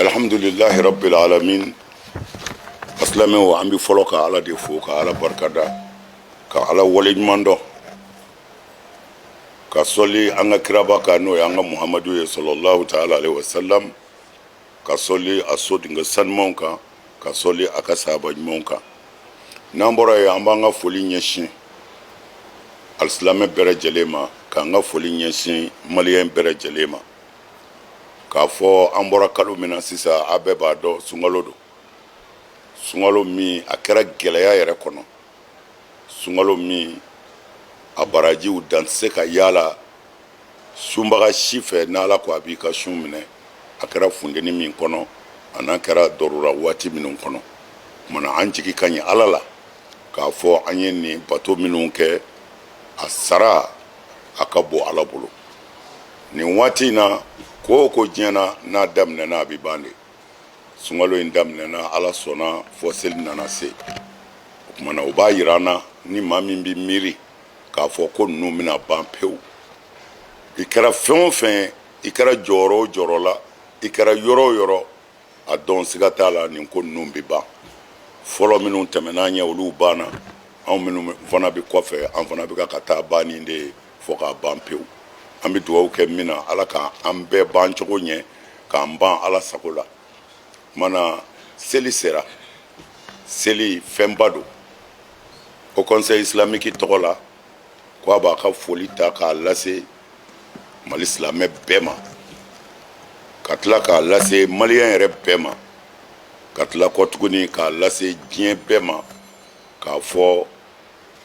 Alhamdulillahi rabbil alamin. Aslame wa ambi folo ka ala de fo ka ala barkada ka ala wale mando ka soli anga kiraba ka no anga Muhammadu sallallahu ta'ala alaihi wasallam ka soli asodi nga sanmon ka soli aka sahaba monka nambora ya ambanga foli nyeshi alislame bere jelema ka nga foli nyeshi malien bere jelema ka fo ambora kalu mina sisa abeba do sungalodo sungalo mi akera geleya yere kono sungalo mi abaraji u danse ka yala sumbaga shife nala ko abika shumne akera fundeni min kono anakera dorura wati minun kono mana anjiki kanyi alala ka fo anye ni bato minun ke asara akabo alabulu ni wati na ko jena na damne na bibande sungalo indamne na ala sona fosel nana se mana uba yirana ni mami bi miri ka fo ko nu mina bampeu ikara fenfen ikara joro la ikara yoro adon sigata la ni ko nu bi ba folo minu temena nya ulu bana an minu fana bi kofe an fana bi ka ta bani de fo ka bampeu an bi duwaw ke mina ala ka an be ban chogo nye ka an ban ala sakola mana seli sera seli fembado au conseil islamique togola ko ba ka foli ta ka lase mal islamé bema katla ka lase malien yere bema katla ko tuguni ka lase dien bema ka fo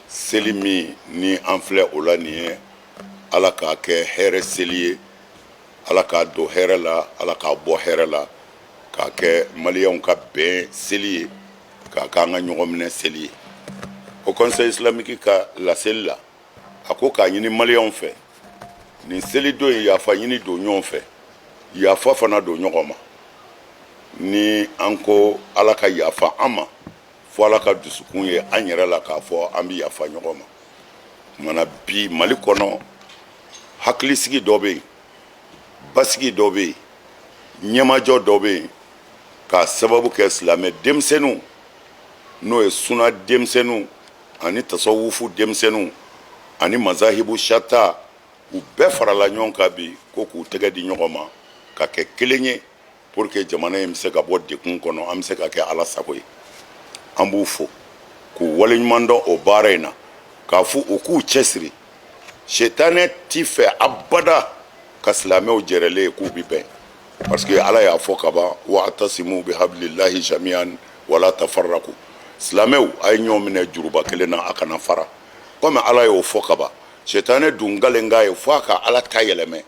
seli mi ni enfle olani ala ka ke here seli ala ka do here la ala ka bo here la ka ke malien ka be seli ka nga nyogomne seli au conseil islamique ka la sella ako ka nyini malien fe ni seli do ya fa nyini do nyon fe ya fa fana do nyogoma ni anko ala ka ya fa ama fo ala ka dusukun ye anyere la ka fo ambi ya fa nyogoma mana bi malikono hakli sigi dobe basigi dobe nyamajo dobe ka sababu ke islame demsenu no e suna demsenu ani tasawufu demsenu ani mazahibu shata u be farala nyon ka bi ko ku tege di nyogoma ka ke kelenye pour que jamana im se ka bo de kun kono am se ka ke ala sakoy ambu fo ku wale mando o barena ka fu o ku chesri shetane ti fe abada ka islame o jerele ku bi ben parce que ala ya fo kaba wa atasimu bihablillahi jami'an wala tafarraqu islameu ay nyomine juruba kelena akana fara comme ala ya fo kaba shetane dungalenga ya fo ka ala tayeleme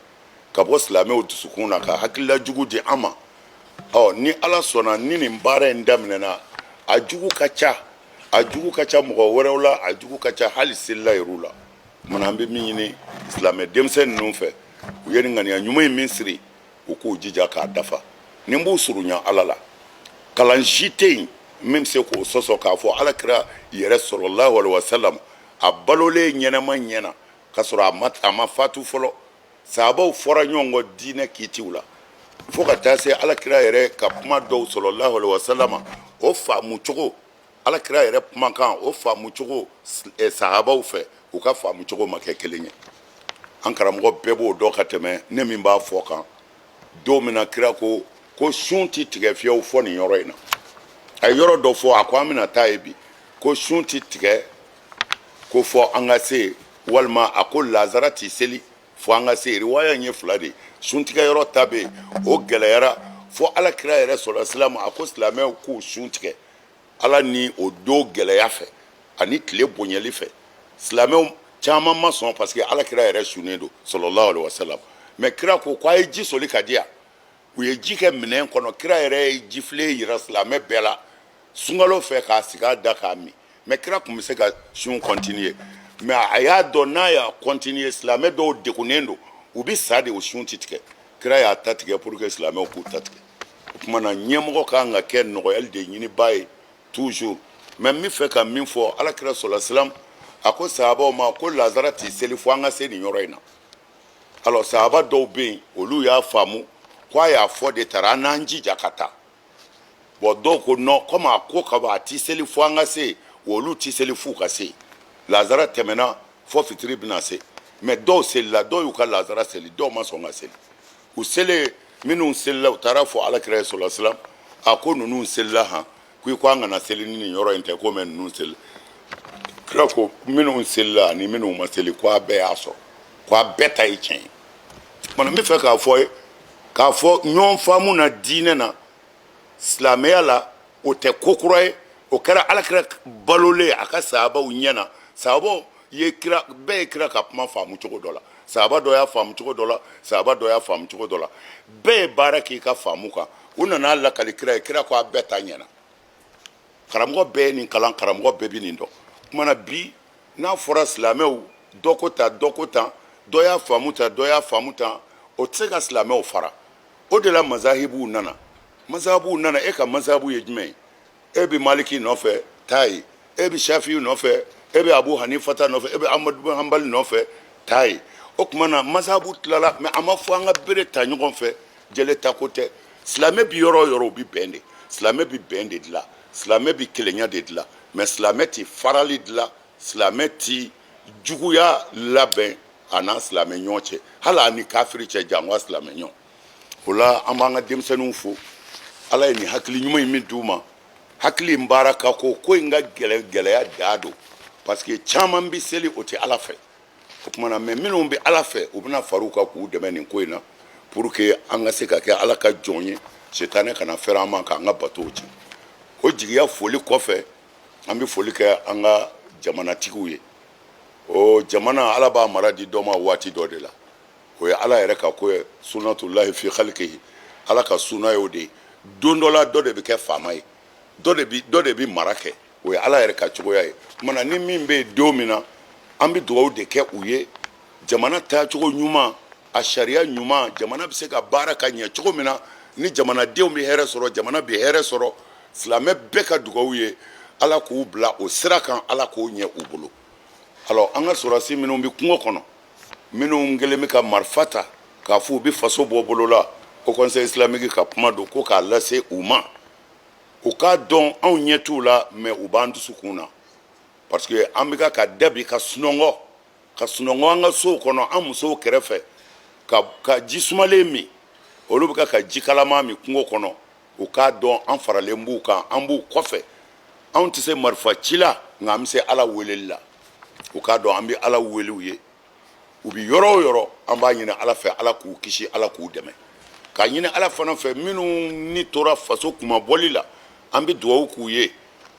kabo islameu tusukuna ka hakilla jugu di ama ni ala sona nini mbare ndamnena ajugu kacha mugo werewla ajugu kacha hali silla irula manambe minini islame demsen nunfe uyeni ngani ya nyuma misri uku jija ka dafa nimbu surunya alala kalanjite même se ko soso ka fo ala kira yere sallallahu alaihi wasallam abalole nyenama nyena kasura ama fatu folo sahaba fora nyongo dine kitiwla fo ka tase ala kira yere ka kuma do sallallahu alaihi wasallam o fa muchogo ala kira yere kuma kan o fa muchogo sahaba fe o ka fa muchogo makekelenye ankara mo bebo do ka teme ne min ba fo kan domina kira ko shunti tige fiyo fo ni yoro ina ay yoro do fo akwamina taibi ko shunti tige ko fo angase walma akol lazarati seli fo angase riwaya nye fulade shunti ga yoro tabe o gelayara fo ala kira yere sallallahu alaihi wasallam akol islamé ko shunti ala ni o do gelaya fe ani tle bonyeli fe islamé chama mason parce que ala kira yere sunedo sallallahu alaihi wasallam mais kira ko kwa ji soli kadia uye jike minen kono kira yere jifle yira islamé bela sungalo fe ka siga daka mi mais kira ko mise ka shun continuer mais aya donna ya continuer islamé do dekunendo ubi sade o shun titike kira ya tatike pour que islamé ko tatike kuma na nyemgo ka nga ken no yel de nyini bay toujours même mi fe ka min fo ala kira sallallahu alaihi wasallam ako sahaba ma ko lazarati seli fo nga se ni yoro ina alors sahaba do be olu ya famu kwa ya fo de tarananji jakata bo doko no koma ko ka ba tiseli fo anga se wolu tiseli fu ka se lazara temena fo fitri bina se mais do se la do yu ka lazara se li do ma so nga se u sele minu sella tara fo ala kire sallallahu alaihi wasallam akonu nun sella ha ku ko anga na seli ni yoro inte ko men nun sella krako minu sella ni minu ma seli kwa be aso kwa beta yi chen mana mi fe ka fo nyon famu na dine na islamia la o te kokroy o kara ala kira balole aka sahaba unyana sahaba ye kira be kira ka ma famu chogo dola sahaba do ya famu chogo dola sahaba do ya famu chogo dola be baraki ka famu ka una na alla kali kira ko beta nyana karamgo be ni kalan karamgo be bi ni ndo mana bi na fora islameu dokota do ya famu ta o tsega islameu fara o de la mazahibu nana eka mazhabu yejme ebi maliki nofe tai ebi shafi nofe ebi abu hanifa ta nofe ebi ahmad bin hanbal nofe tai okmana mazhabu tlala me amafu anga bere ta nyugon fe jele takote islamé bi yoro bi bende islamé bi bende dila islamé bi kelenya de dila mais islamé ti farali dila islamé ti juguya laben ana islamé nyoche hala ni kafiri che jangwa islamé nyo ola amanga demsenu fu ala ni hakili nyuma mi duma hakili mbaraka ko inga gele ya dado parce que chaman bi seli oti ala fe kuma na me minun bi ala fe ubna faruka ku de men ko ina pour que anga se ka ke ala ka jonye setane kana fera man ka nga batoji ko jigiya foli ko fe ambi foli ke anga jamana tikuye o jamana ala ba maradi doma wati do de la ko ya ala yere ka ko sunnatullahi fi khalqihi ala ka sunna yode don dola do de be ke famay do de bi marake o ala yere ka chugo yae mana ni mimbe domina ambi do de ke uye jamana ta chugo nyuma a sharia nyuma jamana bi se ka baraka nya chugo mina ni jamana de mi here soro jamana bi here soro islamé be ka dugo uye ala ko bla o sirakan ala ko nya ubulu alors anga surasi minu bi kungo kono minu ngelemi ka marfata ka fu bi faso bobolola au conseil islamique ka pumado ko ka lase uma o ka don an nyetu la mais u bandu sukuna parce que ambika ka debi ka sunongo anga so kono amuso kerefe ka jisumale mi olubuka ka jikalama mi kungo kono o ka don an farale mbu ka ambu kofe an tise marfa chila ngamse ala welella o ka don ambi ala weliuye ubi yoro amba nyina ala fe ala ku kishi ala ku deme ka nyine ala fana fe minu ni tora faso kuma bolila ambi duwa ku ye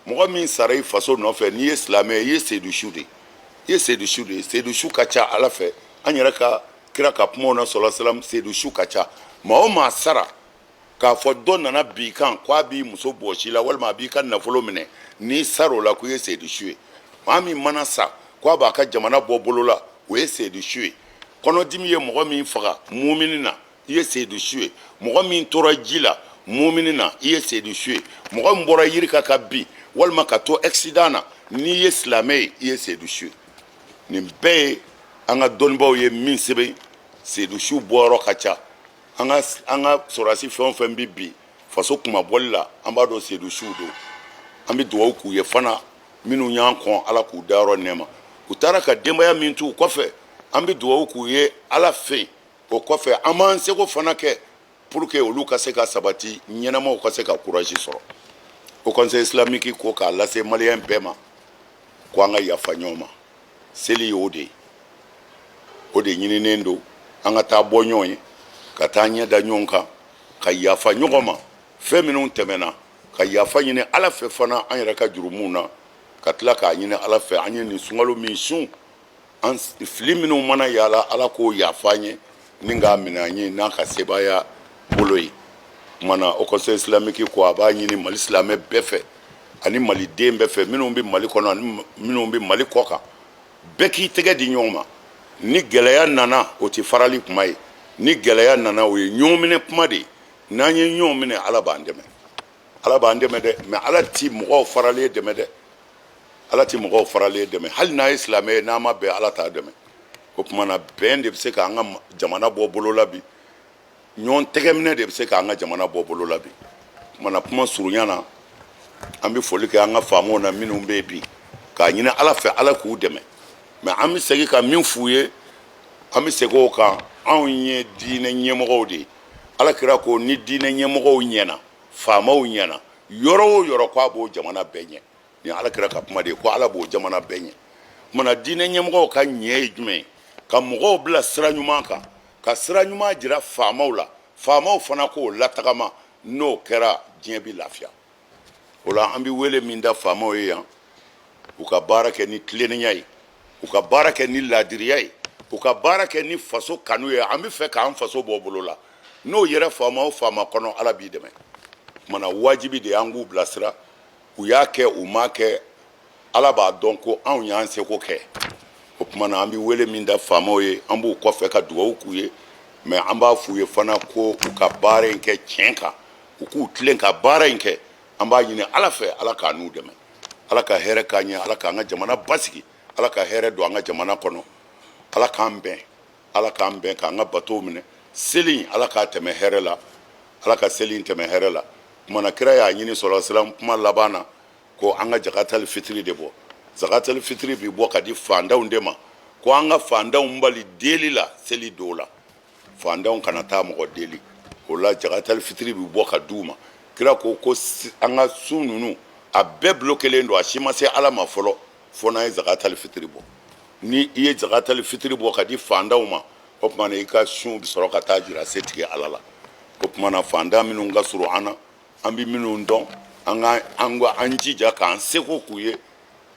mo min sarai faso no fe ni islamé ye sedu shude kacha ala fe anyara ka kira ka pmo na sallallahu alaihi wasallam sedu shu kacha ma sara ka fo donna na bi kan kwa bi muso boshi la wal ma bi kan na folo mine ni saro la ku ye sedu shuwe ma mi manasa kwa ba ka jamana bobolola we sedu shuwe kono dimi ye mo min faga mu'minina ye sedu shuwe mo min tora jila mu'minina ye sedu shuwe mo mbora yirika ka bi wal ma ka to accident ni ye islamé ye sedu shuwe ni be anga donbo ye min sebe sedu shu boro kacha anga sorasi fon bibi faso kuma bolla amba do sedu shu do ambi do ku ye fana minu nyankon ala ku daro nema utara ka demba ya mintu kofe ambi do ku ye ala fe o kofe amanse ko fana ke pour que oluka se ka sabati nyenama o ko se ka courage soro o conseil islamique ko ka la se malien pema ko anga ya fanyoma seli ode nyini nendo anga ta bonyoy ka tanya da nyonka ka ya fanyoma feminu temena ka ya fanyine ala fe fana anyara ka jurumuna ka tla ka nyine ala fe anyini sungalo mission an fliminu mana yala ala ko ya fanye ninga minanyi na ka sebaya boloi mana o conseil islamique ko abanyini mal islamé befe ani mali dembe fe minu bi mali kono minu bi mali koka beki tege di nyoma ni geleya nana o ti farali kumai ni geleya nana o nyomine kumade nanye nyomine ala bandeme de me ala ti mo farali de me de ala ti mo farali de me hal na islamé na ma be ala ta de me ko kuma na bende se ka nga jamana bo bolola bi ɲɔgɔn tɛgɛminɛ de bɛ se k'an ka jamana bɔ bolo la bi kumana kuma surunya na an bɛ foli kɛ an ka faamaw na minnu bɛ yen bi k'a ɲini ala fɛ ala k'u dɛmɛ mɛ an bɛ segin ka min f'u ye an bɛ segin o kan anw ye diinɛ ɲɛmɔgɔw de ye alakira ko ni diinɛ ɲɛmɔgɔw ɲɛna faamaw ɲɛna yɔrɔ o yɔrɔ k'a b'o jamana bɛɛ ɲɛ ni alakira ka kuma de ye ko ala b'o jamana bɛɛ ɲɛ kumana diinɛ ɲɛmɔgɔw ka ɲɛ ye jumɛn ye ka mɔgɔw bila sira ɲuman kan ka sira ɲuman jira faamaw la faamaw fana k'o latagama n'o kɛra diɲɛ bɛ lafiya o la an bɛ wele min da faamaw ye yan u ka baara kɛ ni tilennenya ye u ka baara kɛ ni laadiriya ye u ka baara kɛ ni faso kanu ye an bɛ fɛ k'an faso bɔ bolo la n'o yɛrɛ faama o faama kɔnɔ ala b'i dɛmɛ kumana wajibi de y'an k'u bilasira u y'a kɛ u m'a kɛ ala b'a dɔn ko anw y'an seko kɛ o kumana an bɛ wele min da faamaw ye an b'u kɔfɛ ka dugawu k'u ye mɛ an b'a f'u ye fana ko u ka baara in kɛ tiɲɛ kan u k'u tilen ka baara in kɛ an b'a ɲini ala fɛ ala k'a n'u dɛmɛ ala ka hɛrɛ k'an ɲɛ ala k'an ka jamana basigi ala ka hɛrɛ don an ka jamana kɔnɔ ala k'an bɛn k'an ka batow minɛ seli ala k'a tɛmɛ hɛrɛ la ala ka seli in tɛmɛ hɛrɛ la kumana kira y'a ɲini sɔrɔ silam kuma laban na ko an ka zakatal fitiri de bɔ zakatal fitiri bi bɔ ka di fandanw de ma ko an ka fandanw bali deli la seli dɔw la fandanw kana taa mɔgɔ deli o la zakatal fitiri bi bɔ ka d'u ma kira ko an ka su ninnu a bɛɛ bloquelen don a si ma se ala ma fɔlɔ fo n'an ye zakatal fitiri bɔ ni i ye zakatal fitiri bɔ ka di fandanw ma o kumana i ka sun bɛ sɔrɔ ka taa jira se tigɛ ala la o kumana fandan minnu ka surun an na an bɛ minnu dɔn an jija k'an seko k'u ye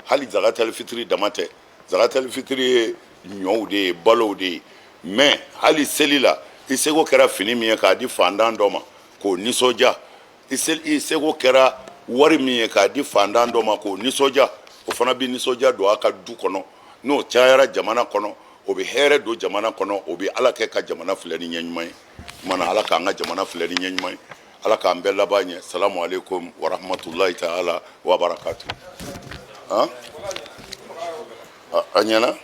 hali zakatal fitiri dama tɛ zakatal fitiri ye ɲɔw de ye balow de ye mɛ hali seli la i seko kɛra fini min ye k'a di fandan dɔ ma k'o nisɔndiya i seko kɛra wari min ye k'a di fandan dɔ ma k'o nisɔndiya o fana bɛ nisɔndiya don a ka du kɔnɔ n'o cayara jamana kɔnɔ o bɛ hɛrɛ don jamana kɔnɔ o bɛ ala kɛ ka jamana filɛ ni ɲɛ ɲuman ye kumana ala k'an ka jamana filɛ ni ɲɛ ɲuman ye ala k'an bɛɛ laban ɲɛ salamu aleykum wa rahmatulahi ta'ala wa barakatu a ɲɛna